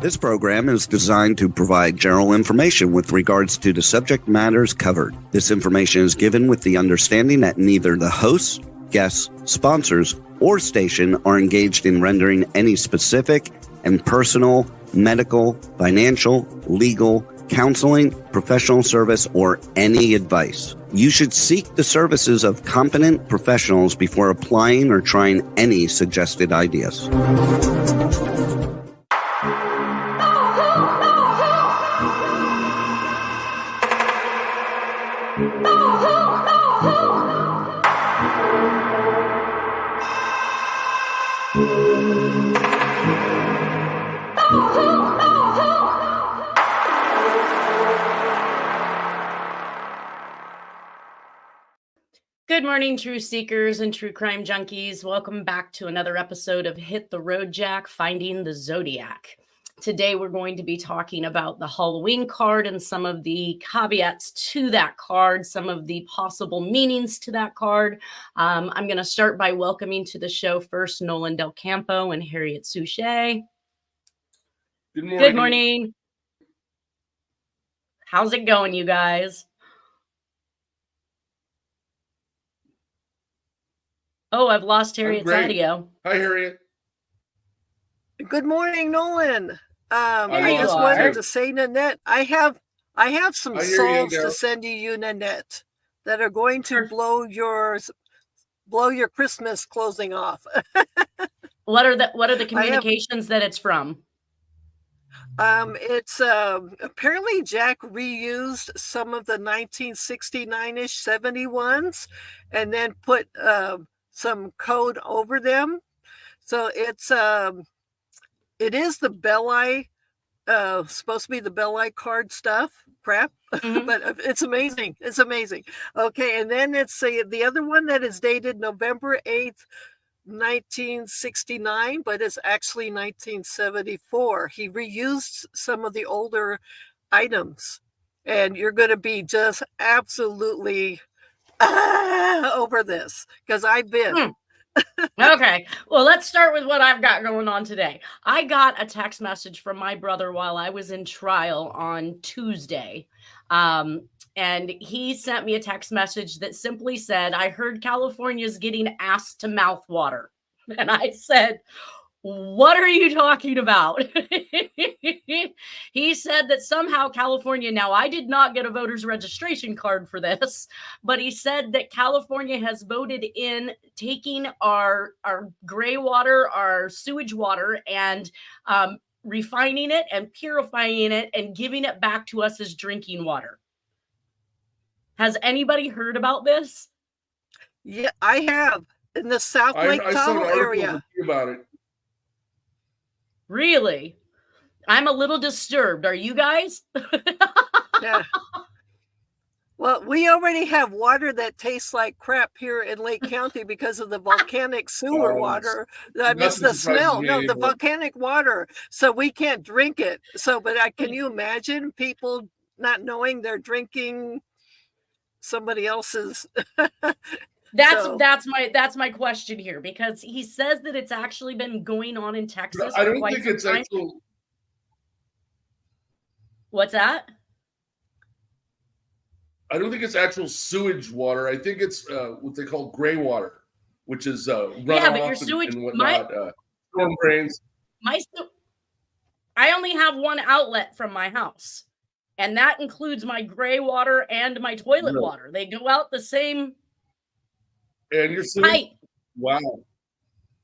This program is designed to provide general information with regards to the subject matters covered. This information is given with the understanding that neither the hosts, guests, sponsors, or station are engaged in rendering any specific and personal, medical, financial, legal, counseling, professional service, or any advice. You should seek the services of competent professionals before applying or trying any suggested ideas. Good morning, true seekers and true crime junkies. Welcome back to another episode of Hit the Road Jack, Finding the Zodiac. Today, we're going to be talking about the Halloween card and some of the caveats to that card, some of the possible meanings to that card. I'm going to start by welcoming to the show first Nolan Del Campo and Harriet Suchet. Good morning. Good morning. How's it going, you guys? Oh, I've lost Harriet's audio. Hi, Harriet. Good morning, Nolan. I just wanted to say, Nanette, I have some solves to send you, Nanette, that are going to blow your Christmas closing off. What are the communications that it's from? It's apparently Jack reused some of the 1969-ish 71s and then put some code over them. So it is the Belli, supposed to be the Belli card crap, but it's amazing. It's amazing. Okay, and then it's the other one that is dated November 8th, 1969, but it's actually 1974. He reused some of the older items, and you're going to be just absolutely over this, because I've been. Okay, well, let's start with what I've got going on today. I got a text message from my brother while I was in trial on Tuesday. And he sent me a text message that simply said, I heard California's getting ass to mouth water. And I said, what are you talking about? He said that somehow California, now I did not get a voter's registration card for this, but he said that California has voted in taking our gray water, our sewage water, and refining it and purifying it and giving it back to us as drinking water. Has anybody heard about this? Yeah, I have. In the South Lake Tahoe area. About it. Really? I'm a little disturbed. Are you guys? Yeah. Well, we already have water that tastes like crap here in Lake County because of the volcanic sewer water. It's the smell. No, the volcanic water. So we can't drink it. So, but can you imagine people not knowing they're drinking somebody else's? That's my question here, because he says that it's actually been going on in Texas. I don't think it's actual. What's that? I don't think it's actual sewage water. I think it's what they call gray water, which is runoff but your sewage and whatnot, storm drains. I only have one outlet from my house, and that includes my gray water and my toilet water. They go out the same. And your sewage? Wow.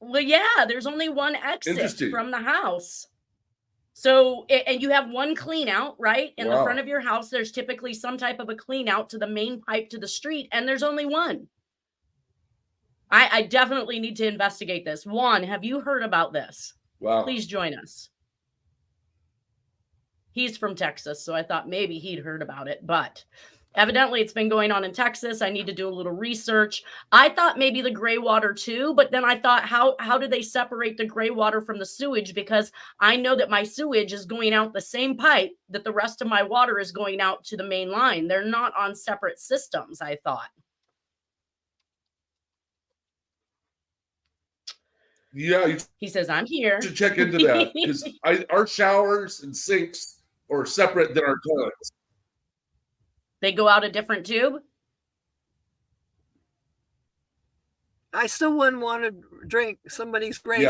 Well, yeah, there's only one exit from the house. So, and you have one clean out, right? In the front of your house, there's typically some type of a clean out to the main pipe to the street, and there's only one. I definitely need to investigate this. Juan, have you heard about this? Wow. Please join us. He's from Texas, so I thought maybe he'd heard about it, but evidently it's been going on in Texas. I need to do a little research. I thought maybe the gray water too, but then I thought, how do they separate the gray water from the sewage? Because I know that my sewage is going out the same pipe that the rest of my water is going out to the main line. They're not on separate systems, I thought. Yeah, he says, I'm here. You should check into that because our showers and sinks are separate than our toilets. They go out a different tube? I still wouldn't want to drink somebody's gray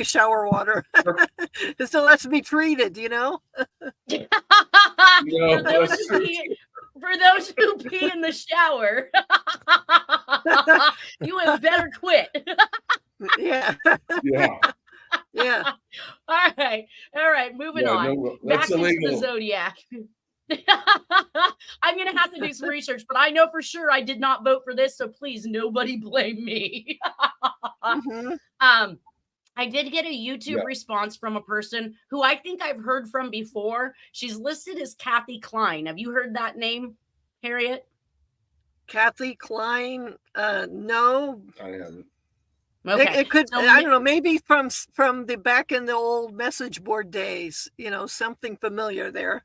shower water. It still has to be treated, For those who pee in the shower, you had better quit. Yeah. All right. Moving on. No, that's back illegal. into the Zodiac. I'm going to have to do some research, but I know for sure I did not vote for this, so please nobody blame me. I did get a YouTube response from a person who I think I've heard from before. She's listed as Kathy Klein. Have you heard that name, Harriet? Kathy Klein? No. I haven't. Okay. It could, I don't know, maybe from the back in the old message board days, something familiar there.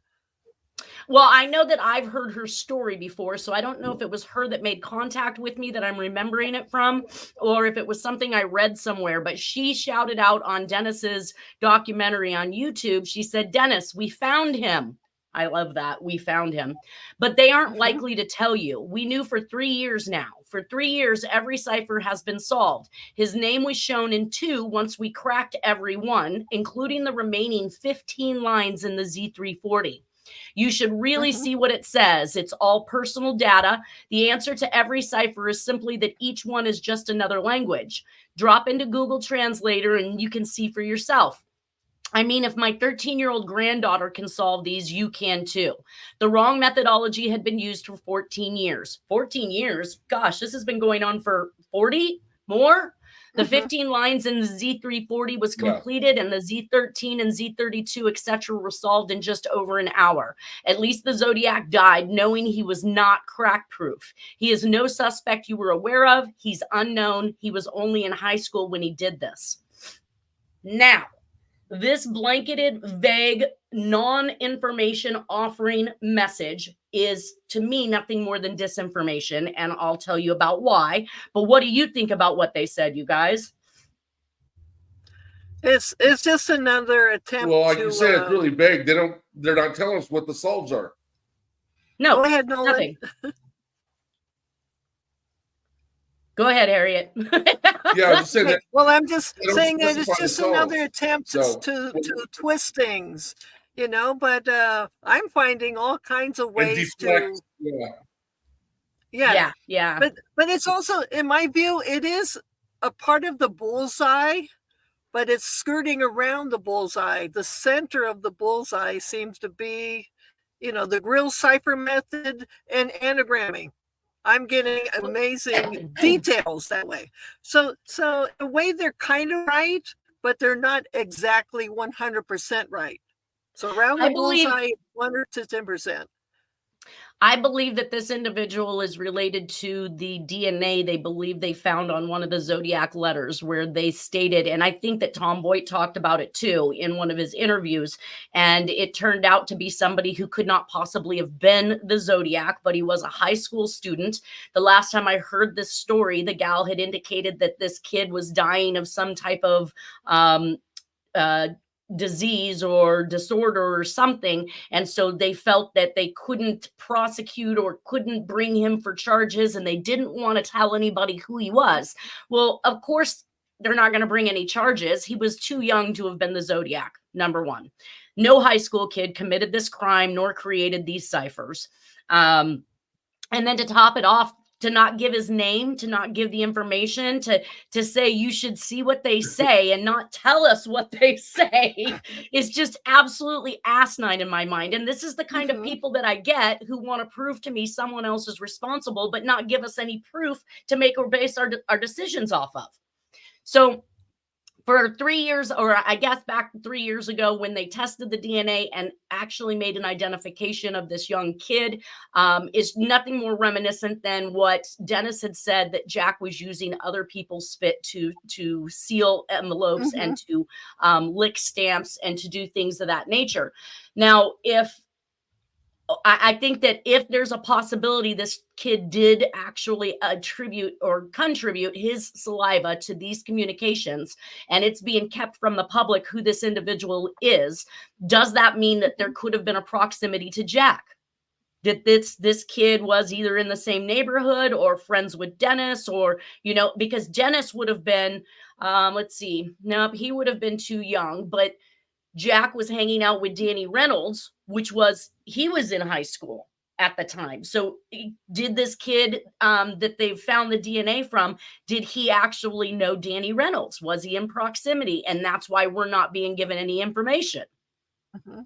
Well, I know that I've heard her story before, so I don't know if it was her that made contact with me that I'm remembering it from, or if it was something I read somewhere, but she shouted out on Dennis's documentary on YouTube. She said, Dennis, we found him. I love that. We found him. But they aren't likely to tell you. We knew for 3 years now. For 3 years, every cipher has been solved. His name was shown in 2 once we cracked every one, including the remaining 15 lines in the Z340. You should really see what it says. It's all personal data. The answer to every cipher is simply that each one is just another language. Drop into Google Translator and you can see for yourself. I mean, if my 13-year-old granddaughter can solve these, you can too. The wrong methodology had been used for 14 years. 14 years? Gosh, this has been going on for 40 more? The 15 lines in the Z340 was completed, and the Z13 and Z32, etc. were solved in just over an hour. At least the Zodiac died knowing he was not crack-proof. He is no suspect you were aware of. He's unknown. He was only in high school when he did this. Now, this blanketed, vague, non-information offering message is, to me, nothing more than disinformation, and I'll tell you about why. But what do you think about what they said, you guys? It's just another attempt. Well, like you said, it's really vague. They're not telling us what the solves are. No, go ahead, Nolan. Nothing. Go ahead, Harriet. Yeah, I just saying that. Well, I'm just saying that it's just another attempt to twist things, but I'm finding all kinds of ways to. Yeah. But it's also, in my view, it is a part of the bullseye, but it's skirting around the bullseye. The center of the bullseye seems to be, the grill cipher method and anagramming. I'm getting amazing details that way. So in a way, they're kind of right, but they're not exactly 100% right. So around the bullseye, 100 to 10%. I believe that this individual is related to the DNA they believe they found on one of the Zodiac letters, where they stated, and I think that Tom Voigt talked about it too in one of his interviews, and it turned out to be somebody who could not possibly have been the Zodiac, but he was a high school student. The last time I heard this story, the gal had indicated that this kid was dying of some type of disease or disorder or something, and so they felt that they couldn't prosecute or couldn't bring him for charges, and they didn't want to tell anybody who he was. Well, of course they're not going to bring any charges. He was too young to have been the Zodiac, number one. No high school kid committed this crime nor created these ciphers. And then to top it off, to not give his name, to not give the information, to say you should see what they say and not tell us what they say is just absolutely asinine in my mind. And this is the kind of people that I get who want to prove to me someone else is responsible, but not give us any proof to make or base our decisions off of. So for 3 years, or I guess back 3 years ago, when they tested the DNA and actually made an identification of this young kid, is nothing more reminiscent than what Dennis had said, that Jack was using other people's spit to seal envelopes and to lick stamps and to do things of that nature. Now, if I think that if there's a possibility this kid did actually attribute or contribute his saliva to these communications, and it's being kept from the public who this individual is, does that mean that there could have been a proximity to Jack? That this kid was either in the same neighborhood or friends with Dennis, or, because Dennis would have been, let's see, nope, he would have been too young, but Jack was hanging out with Danny Reynolds, he was in high school at the time. So did this kid that they found the DNA from, did he actually know Danny Reynolds? Was he in proximity? And that's why we're not being given any information. Mm-hmm.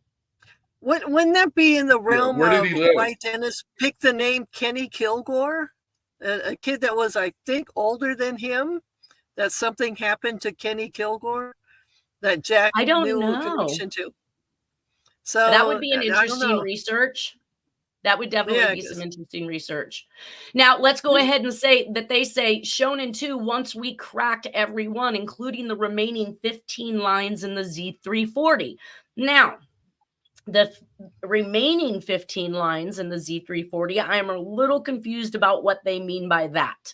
Wouldn't that be in the realm where did of he live? why Dennis picked the name Kenny Kilgore? A kid that was, I think, older than him, that something happened to Kenny Kilgore that Jack knew a connection to. So that would be an interesting research. That would definitely be some interesting research. Now, let's go ahead and say that they say, Shonen 2, once we cracked every one, including the remaining 15 lines in the Z340. Now, the remaining 15 lines in the Z340, I am a little confused about what they mean by that.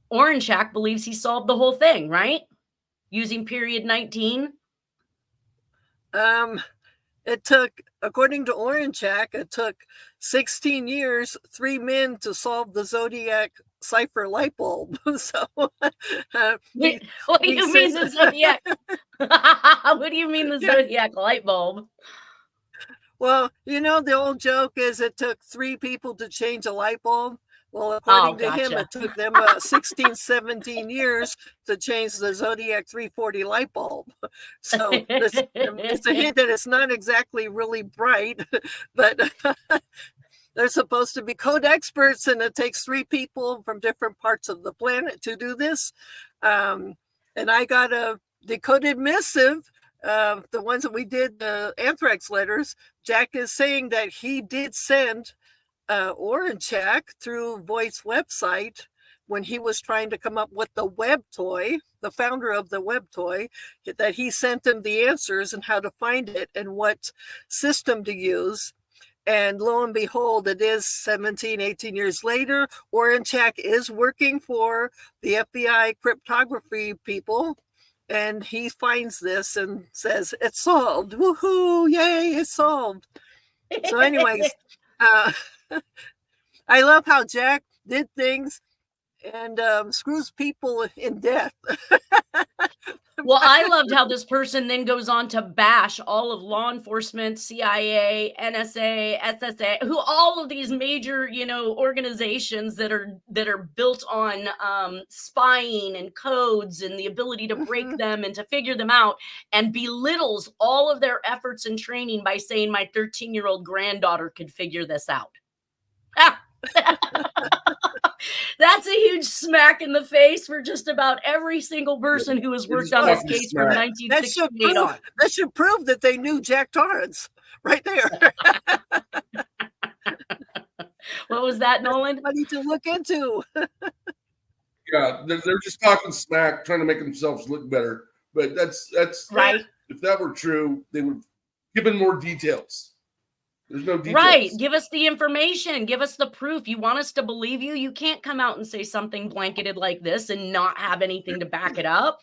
Orange Shack believes he solved the whole thing, right? Using period 19. It took, according to Orange Shack, it took 16 years, 3 men to solve the Zodiac cipher light bulb. So, what do you mean the Zodiac? What do you mean the Zodiac light bulb? Well, the old joke is it took 3 people to change a light bulb. Well, according to him, it took them 16, 17 years to change the Zodiac 340 light bulb. So it's a hint that it's not exactly really bright, but they're supposed to be code experts, and it takes 3 people from different parts of the planet to do this. And I got a decoded missive, the ones that we did, the anthrax letters. Jack is saying that he did send Orange Shack through Voigt's website when he was trying to come up with the web toy, the founder of the web toy, that he sent him the answers and how to find it and what system to use. And lo and behold, it is 17, 18 years later. Orange Shack is working for the FBI cryptography people. And he finds this and says, it's solved. Woohoo, yay, it's solved. So anyways, I love how Jack did things and screws people in death. Well, I loved how this person then goes on to bash all of law enforcement, CIA, NSA, SSA, all of these major, organizations that are built on spying and codes and the ability to break them and to figure them out, and belittles all of their efforts and training by saying my 13-year-old granddaughter could figure this out. That's a huge smack in the face for just about every single person who has worked on this case from 1968 on. That should prove that they knew Jack Torrance right there. What was that, Nolan? Somebody to look into. Yeah, they're just talking smack, trying to make themselves look better. But that's right. If that were true, they would have given more details. There's no details. Right. Give us the information. Give us the proof. You want us to believe you? You can't come out and say something blanketed like this and not have anything to back it up.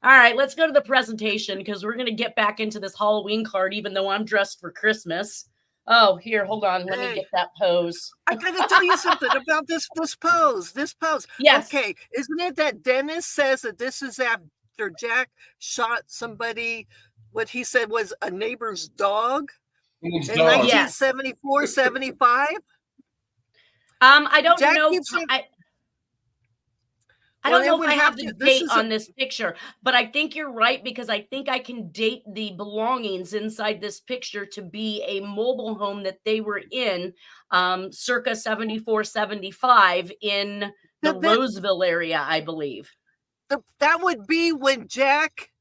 All right, let's go to the presentation because we're going to get back into this Halloween card, even though I'm dressed for Christmas. Oh, here, hold on. Let me get that pose. I got to tell you something about this pose. This pose. Yes. Okay. Isn't it that Dennis says that this is after Jack shot somebody, what he said was a neighbor's dog? In 1974, 75? I don't know. I don't know if I have the date on this picture, but I think you're right because I think I can date the belongings inside this picture to be a mobile home that they were in circa 74, 75 in the Roseville area, I believe. That would be when Jack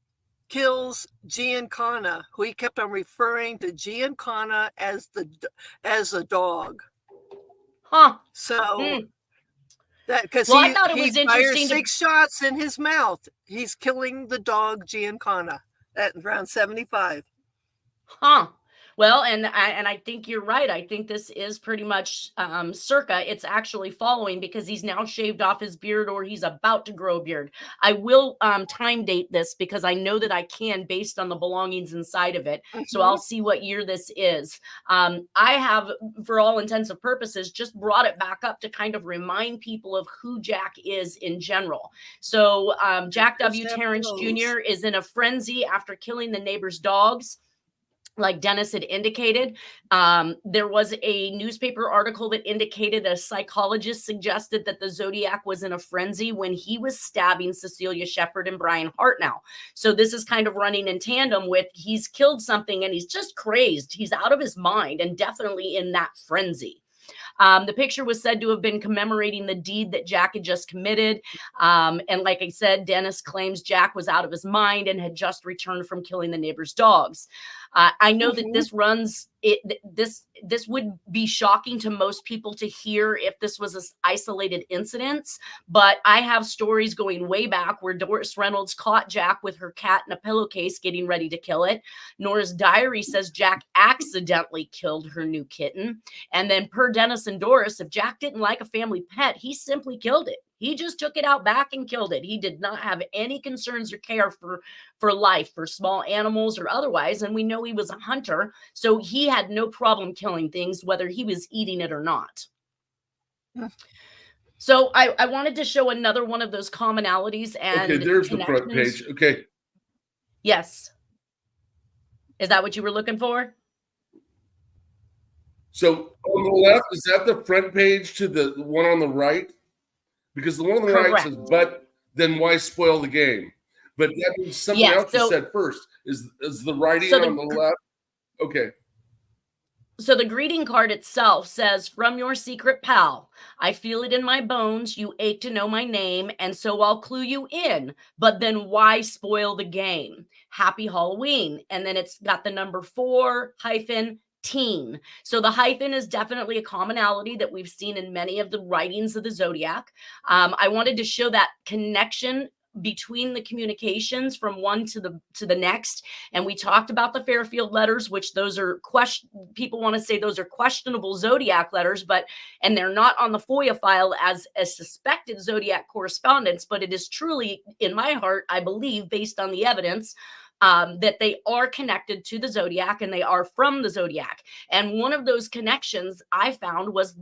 kills Giancana, who he kept on referring to Giancana as a dog. Huh. So that because I thought it was fires 6 shots in his mouth. He's killing the dog Giancana at around 75. Huh. Well, and I think you're right. I think this is pretty much circa. It's actually following because he's now shaved off his beard or he's about to grow a beard. I will time date this because I know that I can based on the belongings inside of it. So I'll see what year this is. I have, for all intents and purposes, just brought it back up to kind of remind people of who Jack is in general. So Jack W. Terrence Jr. is in a frenzy after killing the neighbor's dogs. Like Dennis had indicated, there was a newspaper article that indicated a psychologist suggested that the Zodiac was in a frenzy when he was stabbing Cecilia Shepard and Brian Hartnell. So this is kind of running in tandem with he's killed something and he's just crazed. He's out of his mind and definitely in that frenzy. The picture was said to have been commemorating the deed that Jack had just committed. And like I said, Dennis claims Jack was out of his mind and had just returned from killing the neighbor's dogs. I know that this would be shocking to most people to hear if this was an isolated incident, but I have stories going way back where Doris Reynolds caught Jack with her cat in a pillowcase getting ready to kill it. Nora's diary says Jack accidentally killed her new kitten. And then per Dennis and Doris, if Jack didn't like a family pet, he simply killed it. He just took it out back and killed it. He did not have any concerns or care for life, for small animals or otherwise. And we know he was a hunter, so he had no problem killing things, whether he was eating it or not. So I wanted to show another one of those commonalities. And okay, there's the front page. Okay. Yes. Is that what you were looking for? So on the left, is that the front page to the one on the right? Because the one on the right says, but then why spoil the game? But that means something else is said first. Is the writing on the left? Okay. So the greeting card itself says, from your secret pal, I feel it in my bones. You ache to know my name. And so I'll clue you in. But then why spoil the game? Happy Halloween. And then it's got the number 4-teen. So the hyphen is definitely a commonality that we've seen in many of the writings of the Zodiac. I wanted to show that connection between the communications from one to the next. And we talked about the Fairfield letters, which those are people want to say those are questionable Zodiac letters, and they're not on the FOIA file as a suspected Zodiac correspondence, but it is truly, in my heart, I believe, based on the evidence, that they are connected to the Zodiac and they are from the Zodiac. And one of those connections I found was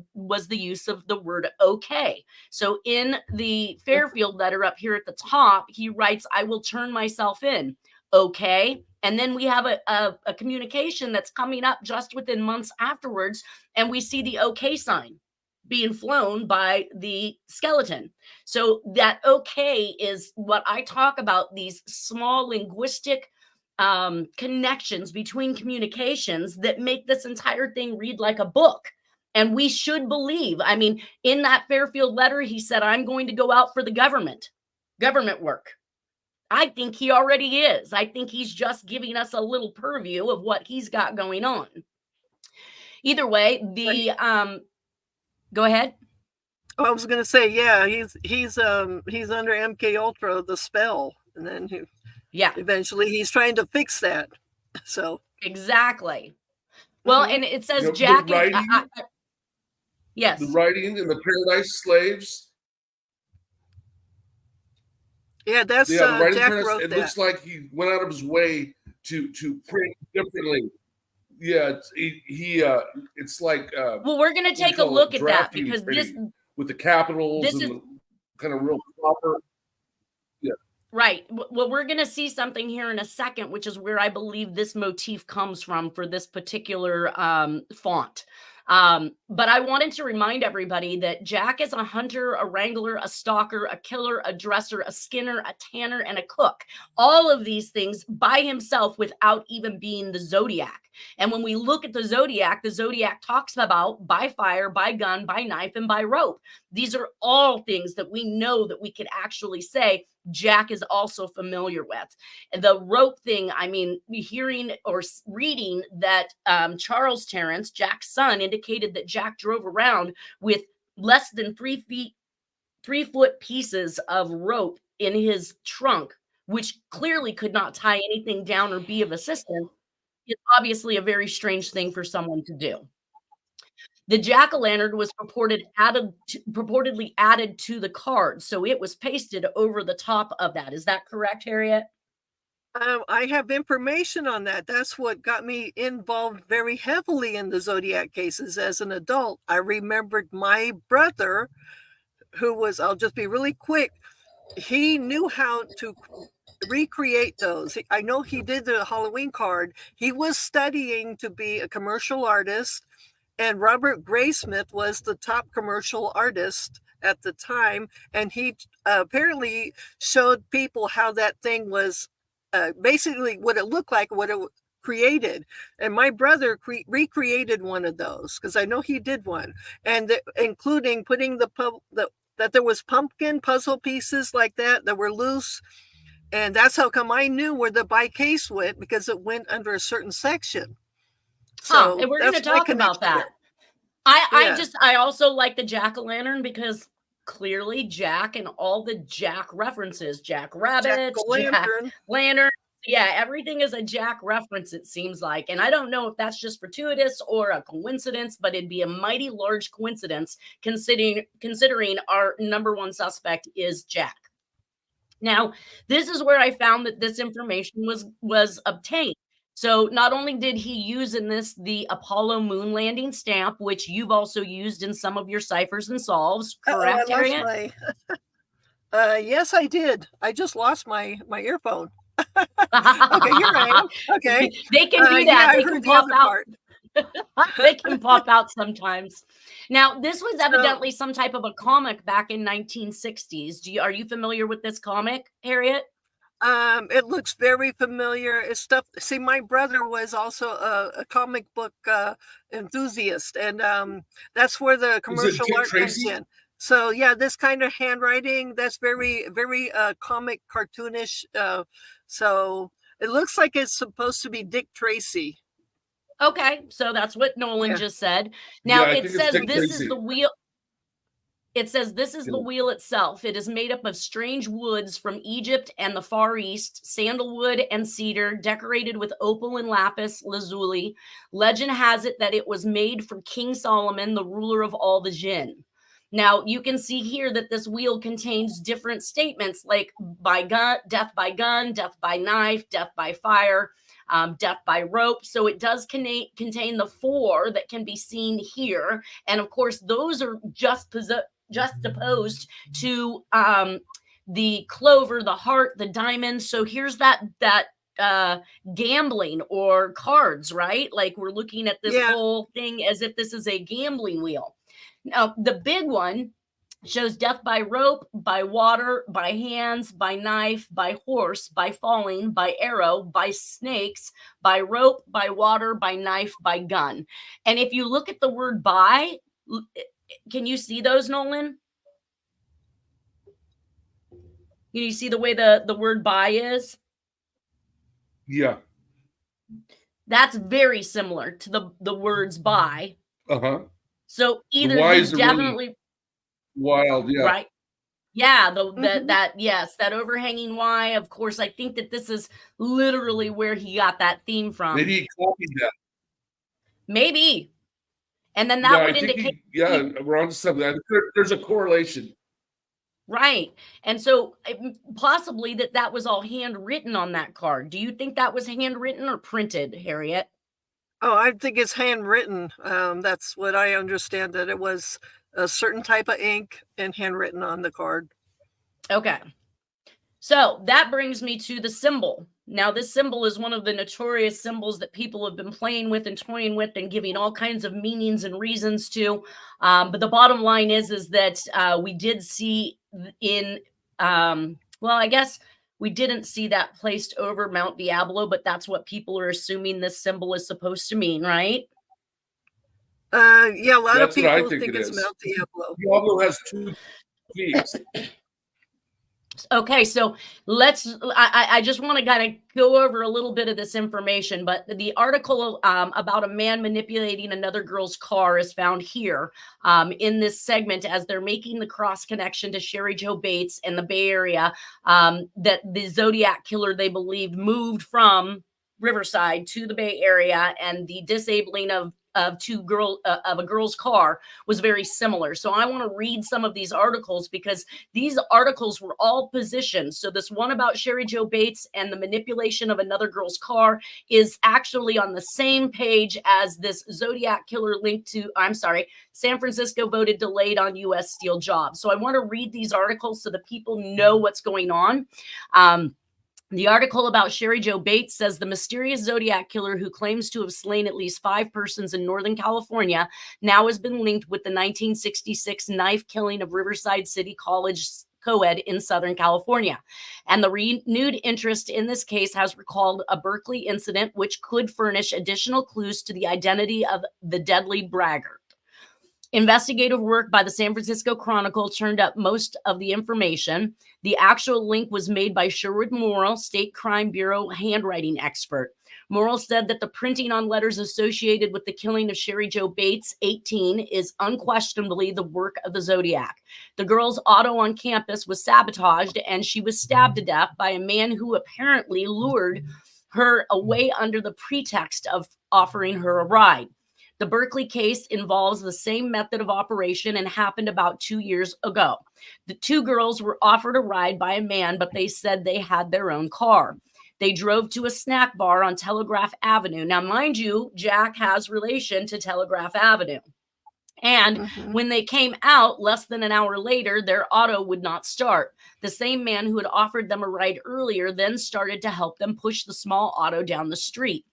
the use of the word okay. So in the Fairfield letter up here at the top, he writes, I will turn myself in. Okay. And then we have a communication that's coming up just within months afterwards, and we see the okay sign being flown by the skeleton. So that okay is what I talk about, these small linguistic connections between communications that make this entire thing read like a book. And we should believe, I mean, in that Fairfield letter, he said, I'm going to go out for the government work. I think he already is. I think he's just giving us a little purview of what he's got going on. Either way, go ahead. Oh, I was going to say, yeah, he's under MK Ultra, the spell, and then eventually he's trying to fix that. So exactly. Well, and it says Jack. Yes, the writing in the Paradise Slaves. Yeah, that's Jack wrote it that. looks like he went out of his way to print differently. Yeah, it's like. Well, we're going to take a look at that because this with the capitals and the kind of real proper. Yeah. Right. Well, we're going to see something here in a second, which is where I believe this motif comes from for this particular font. But I wanted to remind everybody that Jack is a hunter, a wrangler, a stalker, a killer, a dresser, a skinner, a tanner, and a cook. All of these things by himself without even being the Zodiac. And when we look at the Zodiac talks about by fire, by gun, by knife, and by rope. These are all things that we know that we could actually say Jack is also familiar with. And the rope thing, I mean, hearing or reading that Charles Terrence, Jack's son, indicated that Jack drove around with less than 3 foot pieces of rope in his trunk, which clearly could not tie anything down or be of assistance. is obviously a very strange thing for someone to do. The jack-o'-lantern was purportedly added to the card, so it was pasted over the top of that. Is that correct, Harriet? I have information on that. That's what got me involved very heavily in the Zodiac cases as an adult. I remembered my brother, who was, I'll just be really quick, he knew how to recreate those. I know he did the Halloween card. He was studying to be a commercial artist, and Robert Graysmith was the top commercial artist at the time, and he apparently showed people how that thing was basically what it looked like, what it created. And my brother recreated one of those, because I know he did one, and including putting that there was pumpkin puzzle pieces like that were loose. And that's how come I knew where the BY KASE went, because it went under a certain section. So and we're going to talk about that. I also like the jack-o'-lantern because clearly Jack and all the Jack references, Jack Rabbit, Jack Lantern. Yeah, everything is a Jack reference, it seems like. And I don't know if that's just fortuitous or a coincidence, but it'd be a mighty large coincidence considering our number one suspect is Jack. Now, this is where I found that this information was obtained. So not only did he use in this the Apollo moon landing stamp, which you've also used in some of your ciphers and solves, correct, Harriet? Yes, I did. I just lost my earphone. Okay, you're right. Okay. They can do that. They can pop out. They can pop out sometimes. Now, this was evidently some type of a comic back in 1960s. Are you familiar with this comic, Harriet? It looks very familiar. It's stuff. See, my brother was also a comic book enthusiast, and that's where the commercial art comes in. So yeah, this kind of handwriting, that's very, very comic cartoonish. So it looks like it's supposed to be Dick Tracy. Okay, so that's what Nolan just said. Now it says this is the wheel. It says this is the wheel itself. It is made up of strange woods from Egypt and the Far East, sandalwood and cedar, decorated with opal and lapis lazuli. Legend has it that it was made for King Solomon, the ruler of all the jinn. Now, you can see here that this wheel contains different statements like death by gun, death by knife, death by fire, death by rope. So it does contain the 4 that can be seen here. And of course, those are juxtaposed to the clover, the heart, the diamond. So here's that gambling or cards, right? Like we're looking at this whole thing as if this is a gambling wheel. Now, the big one shows death by rope, by water, by hands, by knife, by horse, by falling, by arrow, by snakes, by rope, by water, by knife, by gun. And if you look at the word by, can you see those, Nolan? Can you see the way the word by is? Yeah. That's very similar to the words by. Uh-huh. So either he's definitely really wild, yeah. Right. Yeah, that overhanging Y. Of course, I think that this is literally where he got that theme from. Maybe he copied that. Maybe. And then that would indicate. We're on to something. There's a correlation. Right. And so possibly that was all handwritten on that card. Do you think that was handwritten or printed, Harriet? Oh, I think it's handwritten. That's what I understand, that it was a certain type of ink and handwritten on the card. Okay. So that brings me to the symbol. Now, this symbol is one of the notorious symbols that people have been playing with and toying with and giving all kinds of meanings and reasons to. But the bottom line is that we did see in, I guess we didn't see that placed over Mount Diablo, but that's what people are assuming this symbol is supposed to mean, right? A lot of people think it's Mount Diablo. Diablo has 2 peaks. Okay, so I just want to kind of go over a little bit of this information, but the article about a man manipulating another girl's car is found here in this segment as they're making the cross connection to Sherry Jo Bates in the Bay Area, that the Zodiac killer, they believed, moved from Riverside to the Bay Area, and the disabling of a girl's car was very similar. So I want to read some of these articles because these articles were all positioned. So this one about Sherry Jo Bates and the manipulation of another girl's car is actually on the same page as this Zodiac killer linked to, San Francisco voted delayed on U.S. Steel jobs. So I want to read these articles so that people know what's going on. The article about Sherry Jo Bates says the mysterious Zodiac killer who claims to have slain at least 5 persons in Northern California now has been linked with the 1966 knife killing of Riverside City College co-ed in Southern California. And the renewed interest in this case has recalled a Berkeley incident, which could furnish additional clues to the identity of the deadly braggart. Investigative work by the San Francisco Chronicle turned up most of the information. The actual link was made by Sherwood Morrill, State Crime Bureau handwriting expert. Morrill said that the printing on letters associated with the killing of Sherry Jo Bates, 18, is unquestionably the work of the Zodiac. The girl's auto on campus was sabotaged, and she was stabbed to death by a man who apparently lured her away under the pretext of offering her a ride. The Berkeley case involves the same method of operation and happened about 2 years ago. The 2 girls were offered a ride by a man, but they said they had their own car. They drove to a snack bar on Telegraph Avenue. Now, mind you, Jack has relation to Telegraph Avenue. And when they came out less than an hour later, their auto would not start. The same man who had offered them a ride earlier then started to help them push the small auto down the street.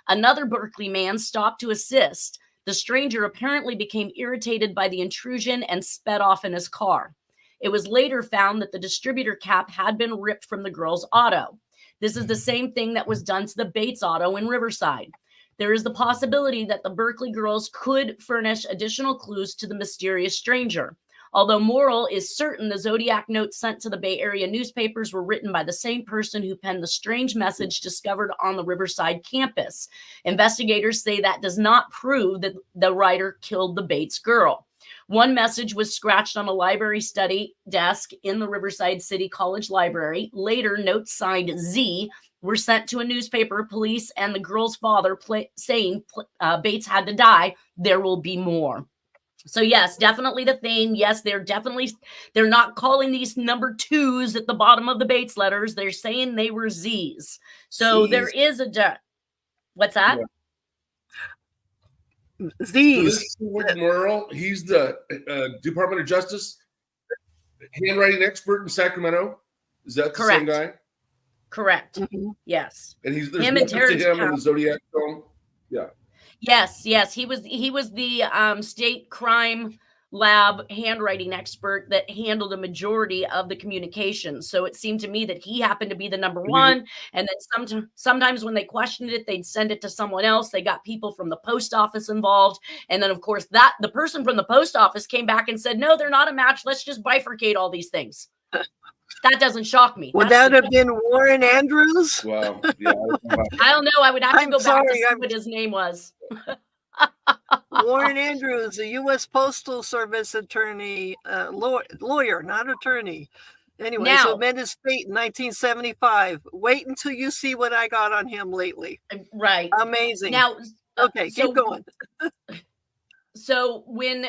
Another Berkeley man stopped to assist. The stranger apparently became irritated by the intrusion and sped off in his car. It was later found that the distributor cap had been ripped from the girl's auto. This is the same thing that was done to the Bates auto in Riverside. There is the possibility that the Berkeley girls could furnish additional clues to the mysterious stranger. Although Morrill is certain the Zodiac notes sent to the Bay Area newspapers were written by the same person who penned the strange message discovered on the Riverside campus. Investigators say that does not prove that the writer killed the Bates girl. One message was scratched on a library study desk in the Riverside City College library. Later, notes signed Z were sent to a newspaper, police, and the girl's father saying Bates had to die. There will be more. So yes, definitely the thing. Yes, they're not calling these number 2s at the bottom of the Bates letters. They're saying they were Z's. So Z's. There is a what's that? Yeah. Z's. So this is Sherwood Morrill. He's the Department of Justice handwriting expert in Sacramento. Is that the same guy? Correct. Yes. And there's reference to him in the Zodiac film. Yeah. Yes. He was the state crime lab handwriting expert that handled a majority of the communications. So it seemed to me that he happened to be the number 1. And then sometimes when they questioned it, they'd send it to someone else. They got people from the post office involved. And then, of course, the person from the post office came back and said, no, they're not a match. Let's just bifurcate all these things. That doesn't shock me. Would that have been Warren Andrews? Wow. Yeah, I don't know. I would have to go back to see what his name was. Warren Andrews, a U.S. Postal Service attorney, lawyer, not attorney. Anyway, so met his fate in 1975. Wait until you see what I got on him lately. Right. Amazing. Now, okay, keep going. So when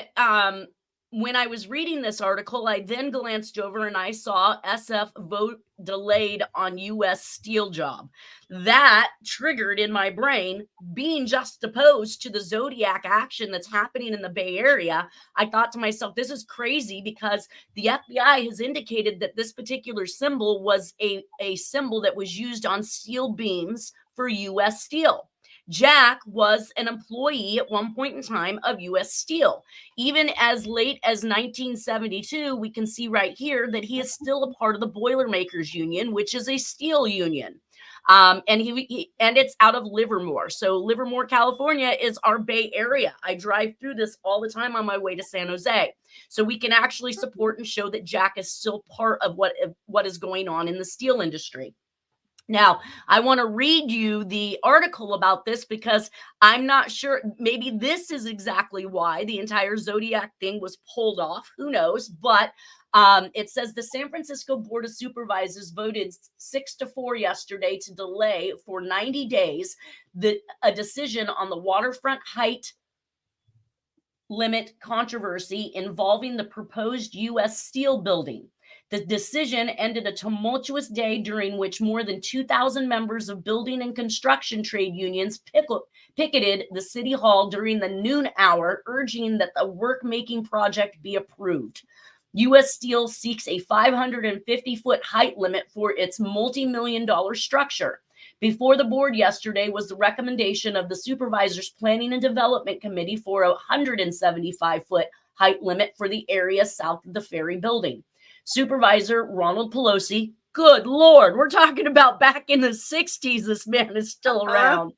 I was reading this article, I then glanced over and I saw SF vote delayed on U.S. Steel job. That triggered in my brain, being juxtaposed to the Zodiac action that's happening in the Bay Area. I thought to myself, this is crazy because the FBI has indicated that this particular symbol was a symbol that was used on steel beams for U.S. Steel. Jack was an employee at one point in time of U.S. Steel. Even as late as 1972, we can see right here that he is still a part of the Boilermakers Union, which is a steel union. And it's out of Livermore. So Livermore, California is our Bay Area. I drive through this all the time on my way to San Jose. So we can actually support and show that Jack is still part of what is going on in the steel industry. Now, I want to read you the article about this because I'm not sure. Maybe this is exactly why the entire Zodiac thing was pulled off. Who knows? But it says the San Francisco Board of Supervisors voted 6-4 yesterday to delay for 90 days a decision on the waterfront height limit controversy involving the proposed U.S. Steel building. The decision ended a tumultuous day during which more than 2,000 members of building and construction trade unions picketed the city hall during the noon hour, urging that the work-making project be approved. U.S. Steel seeks a 550-foot height limit for its multi-million-dollar structure. Before the board yesterday was the recommendation of the Supervisors Planning and Development Committee for a 175-foot height limit for the area south of the Ferry building. Supervisor Ronald Pelosi, good Lord, we're talking about back in the 60s, this man is still around.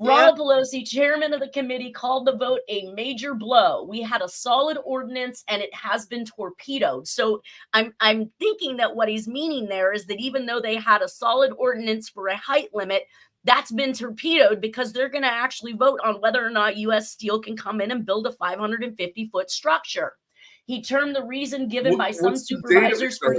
Ronald Pelosi, chairman of the committee, called the vote a major blow. We had a solid ordinance and it has been torpedoed. So I'm thinking that what he's meaning there is that even though they had a solid ordinance for a height limit, that's been torpedoed because they're going to actually vote on whether or not U.S. Steel can come in and build a 550-foot structure. He termed the reason given by some supervisors for...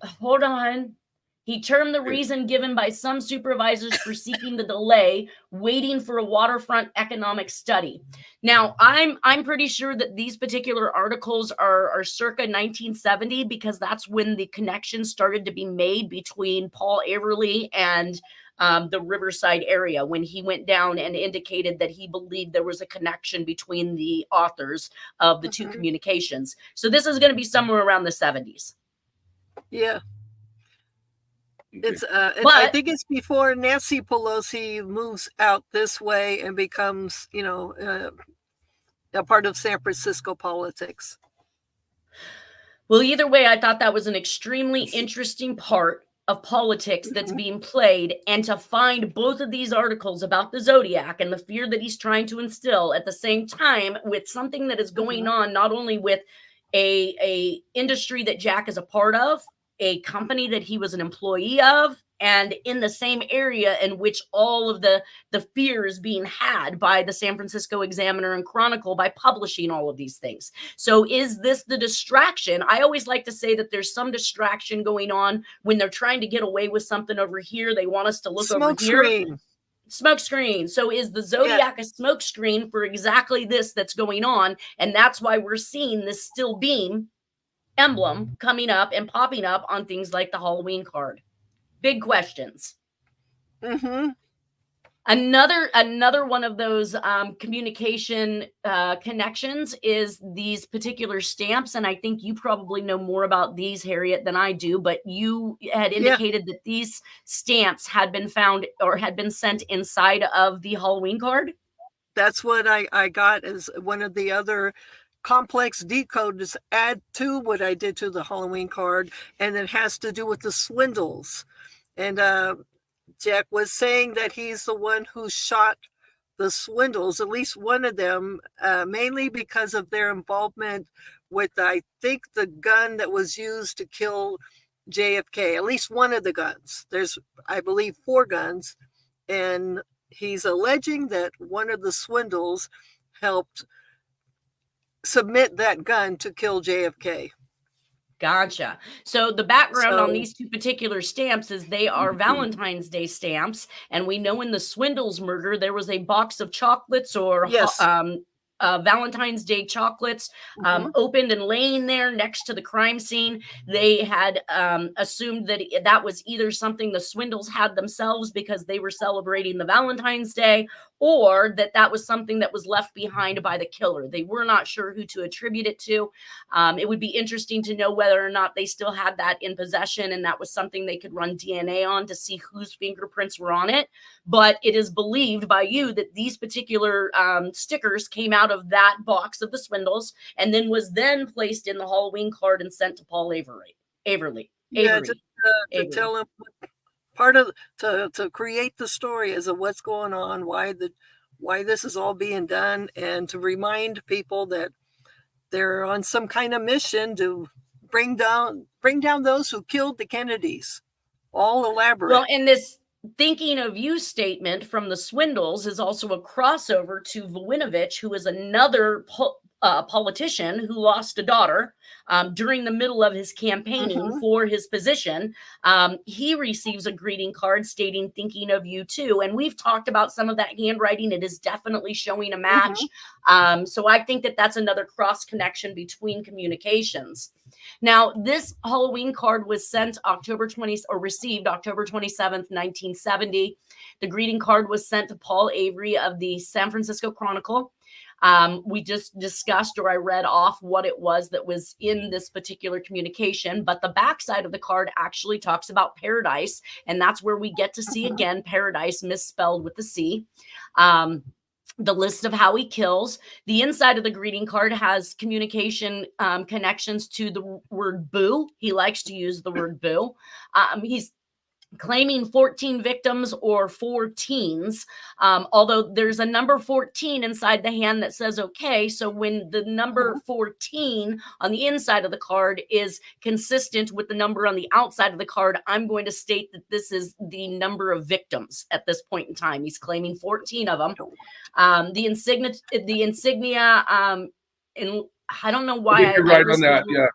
Hold on. He termed the reason given by some supervisors for seeking the delay, waiting for a waterfront economic study. Now, I'm pretty sure that these particular articles are circa 1970 because that's when the connection started to be made between Paul Averly and the Riverside area, when he went down and indicated that he believed there was a connection between the authors of the two communications. So this is going to be somewhere around the 70s. Yeah. I think it's before Nancy Pelosi moves out this way and becomes, a part of San Francisco politics. Well, either way, I thought that was an extremely interesting part of politics that's being played, and to find both of these articles about the Zodiac and the fear that he's trying to instill at the same time with something that is going on, not only with a industry that Jack is a part of, a company that he was an employee of, and in the same area in which all of the fear is being had by the San Francisco Examiner and Chronicle by publishing all of these things. So is this the distraction? I always like to say that there's some distraction going on when they're trying to get away with something over here. They want us to look over here. Smoke screen. So is the Zodiac a smoke screen for exactly this that's going on? And that's why we're seeing this still beam emblem coming up and popping up on things like the Halloween card. Big questions. Another one of those communication connections is these particular stamps, and I think you probably know more about these, Harriet, than I do, but you had indicated that these stamps had been found or had been sent inside of the Halloween card. That's what I got as one of the other complex decodes add to what I did to the Halloween card, and it has to do with the swindles. And Jack was saying that he's the one who shot the swindles, at least one of them, mainly because of their involvement with, I think, the gun that was used to kill JFK, at least one of the guns. There's, I believe, 4 guns, and he's alleging that one of the swindles helped submit that gun to kill JFK. Gotcha. So the background on these two particular stamps is they are Valentine's Day stamps. And we know in the Swindles murder, there was a box of chocolates or Valentine's Day chocolates opened and laying there next to the crime scene. They had assumed that that was either something the Swindles had themselves because they were celebrating the Valentine's Day, or that was something that was left behind by the killer. They were not sure who to attribute it to. It would be interesting to know whether or not they still had that in possession and that was something they could run DNA on to see whose fingerprints were on it. But it is believed by you that these particular stickers came out of that box of the Swindles and then was then placed in the Halloween card and sent to Paul Averly. To tell him part of to create the story as of what's going on, why this is all being done, and to remind people that they're on some kind of mission to bring down those who killed the Kennedys. All elaborate. Well, and this thinking of you statement from the Swindles is also a crossover to Voinovich, who is another politician who lost a daughter during the middle of his campaigning for his position. He receives a greeting card stating thinking of you too. And we've talked about some of that handwriting. It is definitely showing a match. So I think that that's another cross connection between communications. Now, this Halloween card was sent received October 27th, 1970. The greeting card was sent to Paul Avery of the San Francisco Chronicle. We just discussed, or I read off what it was that was in this particular communication, but the backside of the card actually talks about paradise, and that's where we get to see again paradise misspelled with the C. The list of how he kills. The inside of the greeting card has communication connections to the word boo. He likes to use the word boo. He's claiming 14 victims or 4 teens, although there's a number 14 inside the hand that says okay. So when the number 14 on the inside of the card is consistent with the number on the outside of the card, I'm going to state that this is the number of victims at this point in time. He's claiming 14 of them. The insignia, and I don't know why you're right on that. Yeah.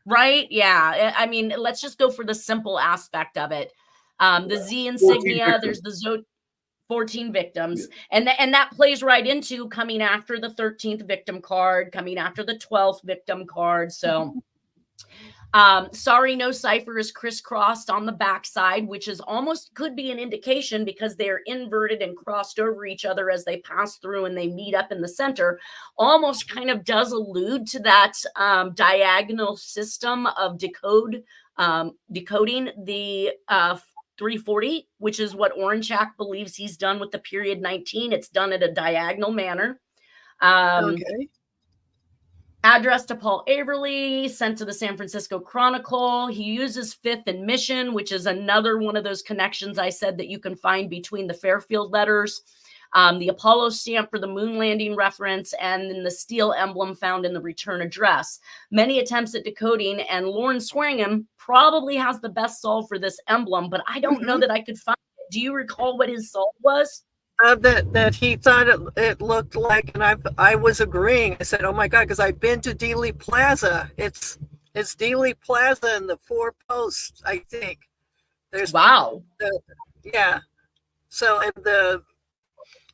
Right? Yeah. I mean, let's just go for the simple aspect of it. The Z insignia, there's the 14 victims. And that plays right into coming after the 13th victim card, coming after the 12th victim card. So sorry, no cipher is crisscrossed on the backside, which is almost could be an indication because they're inverted and crossed over each other as they pass through and they meet up in the center. Almost kind of does allude to that diagonal system of decoding the 340, which is what Oranchak believes he's done with the period 19. It's done in a diagonal manner. Okay. Addressed to Paul Averly, sent to the San Francisco Chronicle. He uses 5th and Mission, which is another one of those connections I said that you can find between the Fairfield letters, the Apollo stamp for the moon landing reference, and then the steel emblem found in the return address. Many attempts at decoding, and Lauren Swearingham probably has the best solve for this emblem, but I don't know that I could find it. Do you recall what his solve was? That he thought it looked like, and I was agreeing. I said, "Oh my God," because I've been to Dealey Plaza. It's Dealey Plaza and the 4 posts. I think there's yeah. So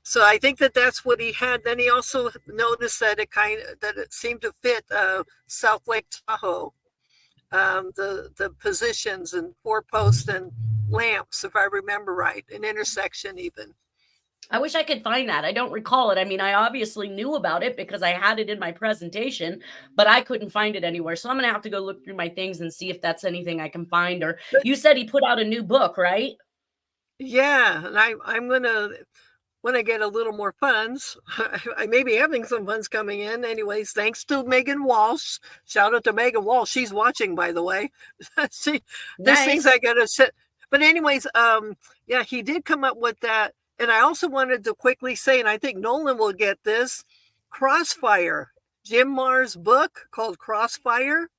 so I think that's what he had. Then he also noticed that it seemed to fit South Lake Tahoe, the positions and 4 posts and lamps, if I remember right, an intersection even. I wish I could find that. I don't recall it. I mean, I obviously knew about it because I had it in my presentation, but I couldn't find it anywhere. So I'm going to have to go look through my things and see if that's anything I can find. Or you said he put out a new book, right? Yeah. And I'm going to, when I get a little more funds, I may be having some funds coming in. Anyways, thanks to Megan Walsh. Shout out to Megan Walsh. She's watching, by the way. See, there's things I got to sit. But anyways, yeah, he did come up with that. And I also wanted to quickly say, and I think Nolan will get this, Crossfire, Jim Marr's book called Crossfire.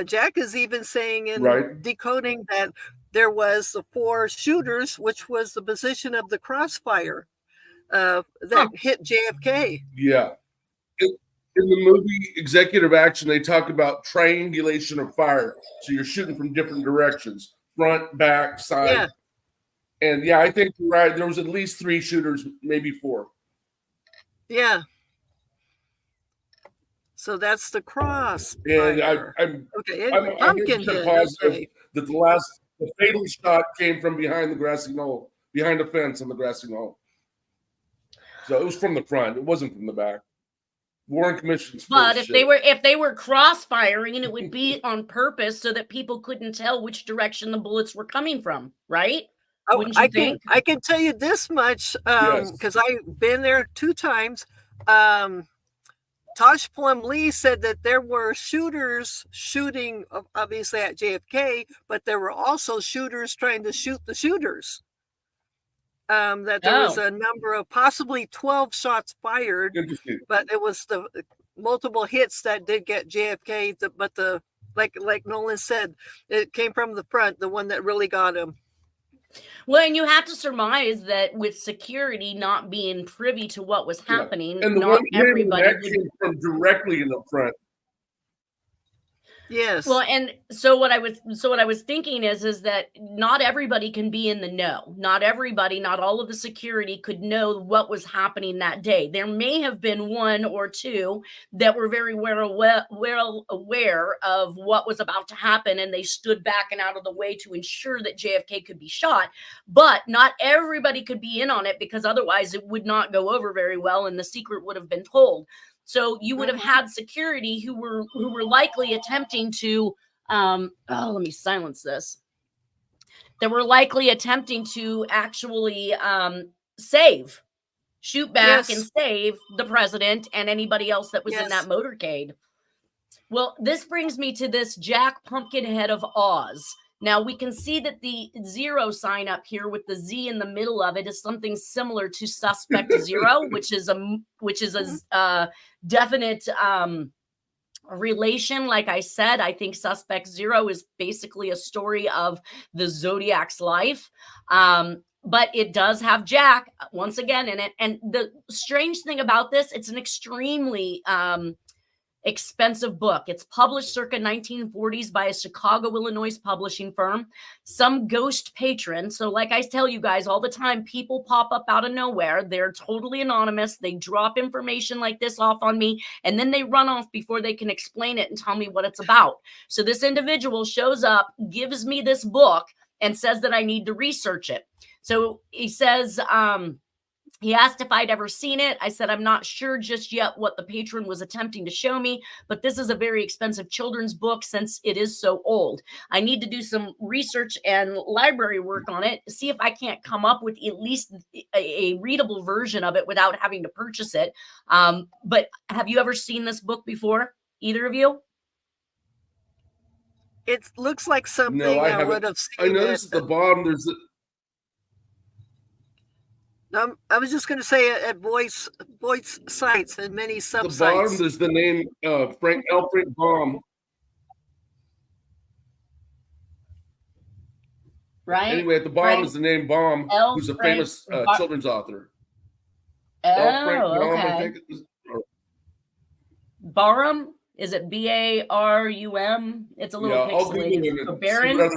Jack is even saying in decoding that there was the 4 shooters, which was the position of the crossfire that hit JFK. Yeah. In the movie Executive Action, they talk about triangulation of fire. So you're shooting from different directions, front, back, side. Yeah. And yeah, I think you're right. There was at least 3 shooters, maybe 4. Yeah. So that's the cross. And I'm positive that the fatal shot came from behind the grassy knoll, behind a fence on the grassy knoll. So it was from the front. It wasn't from the back. Warren Commission's. But if they were crossfiring, it would be on purpose so that people couldn't tell which direction the bullets were coming from, right? Oh, I can tell you this much because I've been there 2 times. Tosh Plum Lee said that there were shooters shooting, obviously at JFK, but there were also shooters trying to shoot the shooters. That there was a number of possibly 12 shots fired, but it was the multiple hits that did get JFK. But the like Nolan said, it came from the front, the one that really got him. Well, and you have to surmise that with security not being privy to what was happening, and the not one everybody that came from directly in the front. Yes. Well, and so what I was thinking is that not everybody can be in the know. Not everybody, not all of the security could know what was happening that day. There may have been one or two that were very well aware of what was about to happen, and they stood back and out of the way to ensure that JFK could be shot. But not everybody could be in on it, because otherwise it would not go over very well and the secret would have been told. So you would have had security who were likely attempting to, let me silence this. They were likely attempting to actually shoot back and save the president and anybody else that was in that motorcade. Well, this brings me to this Jack Pumpkinhead of Oz. Now we can see that the 0 sign up here with the Z in the middle of it is something similar to Suspect 0, which is a definite relation. Like I said, I think Suspect 0 is basically a story of the Zodiac's life. But it does have Jack once again in it. And the strange thing about this, it's an extremely expensive book. It's published circa 1940s by a Chicago, Illinois publishing firm. Some ghost patron. So like I tell you guys all the time, people pop up out of nowhere. They're totally anonymous. They drop information like this off on me, and then they run off before they can explain it and tell me what it's about. So this individual shows up, gives me this book, and says that I need to research it. So he says, he asked if I'd ever seen it. I said, I'm not sure just yet what the patron was attempting to show me, but this is a very expensive children's book since it is so old. I need to do some research and library work on it, see if I can't come up with at least a readable version of it without having to purchase it. But have you ever seen this book before? Either of you? It looks like something I would have seen. I noticed at the bottom there's I was just going to say at Voigt's sites and many sub-sites. The bottom, there's the name Frank Baum. Right. Anyway, at the bottom is the name Baum, who's a famous children's author. Okay. I think. Barum? Is it Barum? It's a little pixelated. Baron?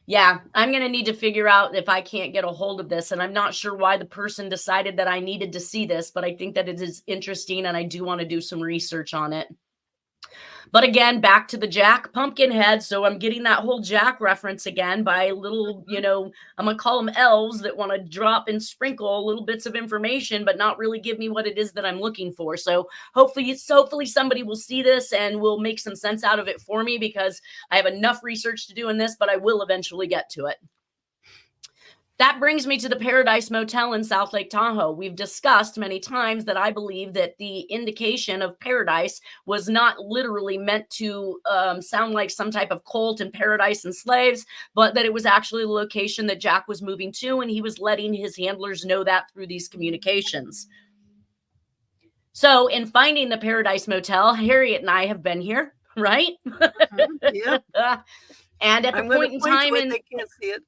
Yeah, I'm going to need to figure out if I can't get a hold of this. And I'm not sure why the person decided that I needed to see this, but I think that it is interesting and I do want to do some research on it. But again, back to the Jack Pumpkinhead. So I'm getting that whole Jack reference again by little, I'm going to call them elves that want to drop and sprinkle little bits of information, but not really give me what it is that I'm looking for. So hopefully somebody will see this and will make some sense out of it for me, because I have enough research to do in this, but I will eventually get to it. That brings me to the Paradise Motel in South Lake Tahoe. We've discussed many times that I believe that the indication of paradise was not literally meant to sound like some type of cult and paradise and slaves, but that it was actually the location that Jack was moving to, and he was letting his handlers know that through these communications. So in finding the Paradise Motel, Harriet and I have been here, right? Yeah. And at the point in time, they can't see it.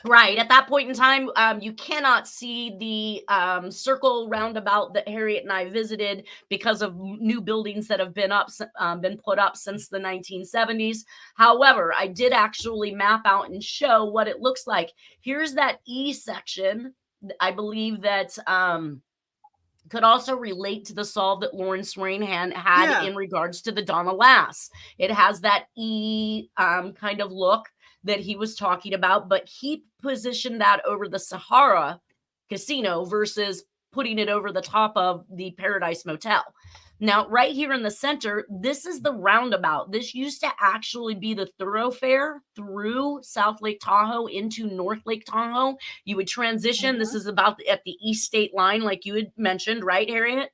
Right. At that point in time, you cannot see the circle roundabout that Harriet and I visited because of new buildings that have been put up since the 1970s. However, I did actually map out and show what it looks like. Here's that E section. I believe that could also relate to the solve that Lauren Swainhan had in regards to the Donna Lass. It has that E kind of look that he was talking about, but he positioned that over the Sahara Casino versus putting it over the top of the Paradise Motel. Now, right here in the center, this is the roundabout. This used to actually be the thoroughfare through South Lake Tahoe into North Lake Tahoe. You would transition. This is about at the east state line, like you had mentioned, right, Harriet?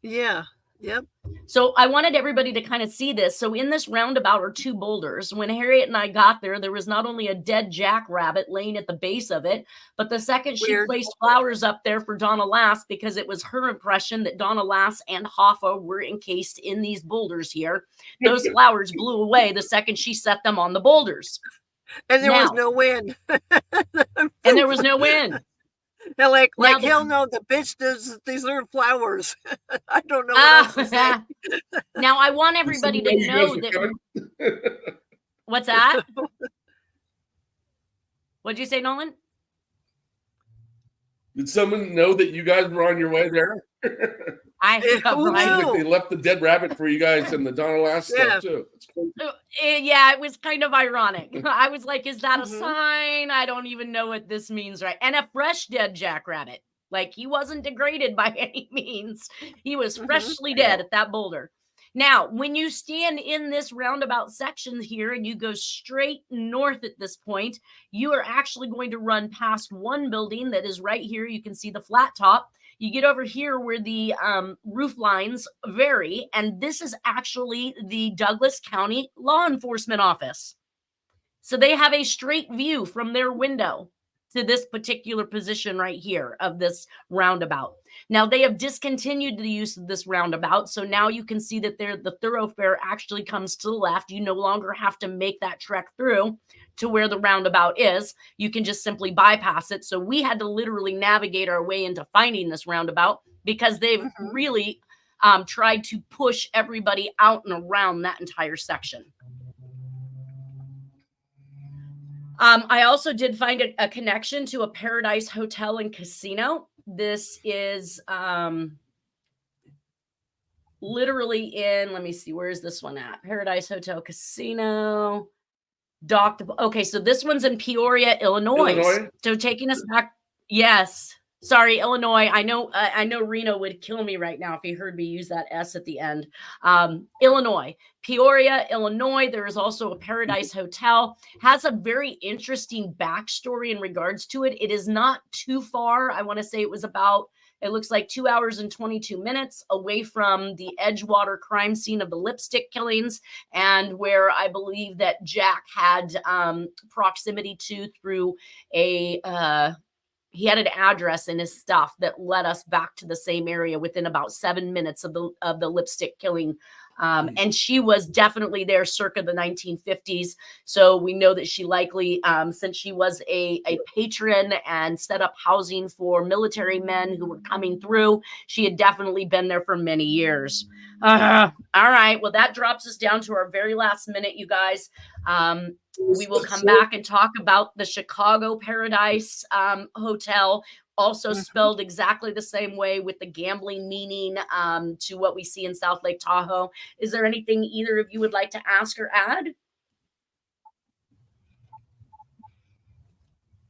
Yeah. Yep. So I wanted everybody to kind of see this. So in this roundabout are two boulders. When Harriet and I got there was not only a dead jackrabbit laying at the base of it, but the second she placed flowers up there for Donna Lass, because it was her impression that Donna Lass and Hoffa were encased in these boulders here. Those flowers blew away the second she set them on the boulders. And there was no wind. And there was no wind. They're like hell no, the bitch deserve flowers. I don't know what else to say. Now I want everybody to know that. What's that? What'd you say, Nolan? Did someone know that you guys were on your way there? Right. They left the dead rabbit for you guys and the Donna Lass stuff too. Yeah, it was kind of ironic. I was like, is that a sign? I don't even know what this means, right? And a fresh dead jackrabbit. Like, he wasn't degraded by any means. He was freshly dead at that boulder. Now, when you stand in this roundabout section here and you go straight north at this point, you are actually going to run past one building that is right here. You can see the flat top. You get over here where the roof lines vary, and this is actually the Douglas County Law Enforcement Office. So they have a straight view from their window to this particular position right here of this roundabout. Now, they have discontinued the use of this roundabout, so now you can see that the thoroughfare actually comes to the left. You no longer have to make that trek through to where the roundabout is. You can just simply bypass it. So we had to literally navigate our way into finding this roundabout because they've really tried to push everybody out and around that entire section. I also did find a connection to a Paradise Hotel and Casino. This is literally in, let me see, where is this one at? Paradise Hotel Casino. Okay, so this one's in Peoria, Illinois. So taking us back, yes. Sorry, Illinois. I know Reno would kill me right now if he heard me use that S at the end. Illinois, Peoria, Illinois. There is also a Paradise Hotel. Has a very interesting backstory in regards to it. It is not too far. I want to say it was about, it looks like 2 hours and 22 minutes away from the Edgewater crime scene of the lipstick killings, and where I believe that Jack had proximity to through he had an address in his stuff that led us back to the same area within about 7 minutes of the lipstick killing. And she was definitely there circa the 1950s. So we know that she likely, since she was a patron and set up housing for military men who were coming through, she had definitely been there for many years. All right. Well, that drops us down to our very last minute, you guys. We will come back and talk about the Chicago Paradise Hotel, also spelled exactly the same way with the gambling meaning to what we see in South Lake Tahoe. Is there anything either of you would like to ask or add?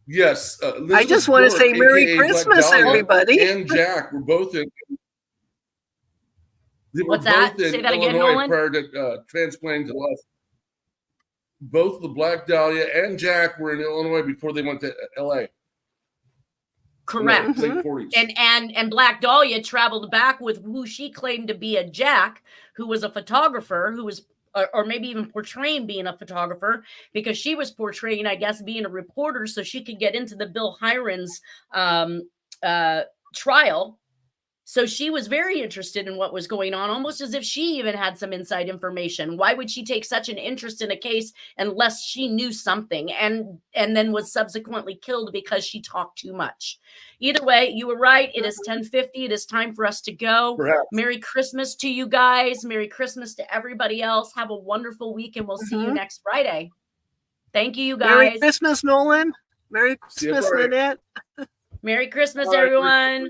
Yes. I just want to say Merry Christmas, everybody. And Jack were both in. What's that? Say that again, Nolan. Prior to transplanting to us. Both the Black Dahlia and Jack were in Illinois before they went to LA. Correct. And Black Dahlia traveled back with who she claimed to be a Jack, who was a photographer, who was, or maybe even portraying being a photographer, because she was portraying, I guess, being a reporter so she could get into the Bill Hiron's trial. So she was very interested in what was going on, almost as if she even had some inside information. Why would she take such an interest in a case unless she knew something, and then was subsequently killed because she talked too much? Either way, you were right. It is 10:50. It is time for us to go. Perhaps. Merry Christmas to you guys. Merry Christmas to everybody else. Have a wonderful week, and we'll see you next Friday. Thank you, guys. Merry Christmas, Nolan. Merry Christmas, Lynette. Merry Christmas, everyone.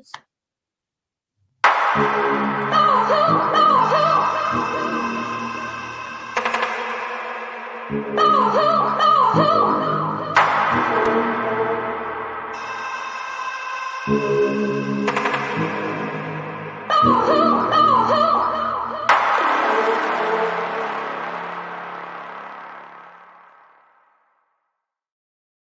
Oh,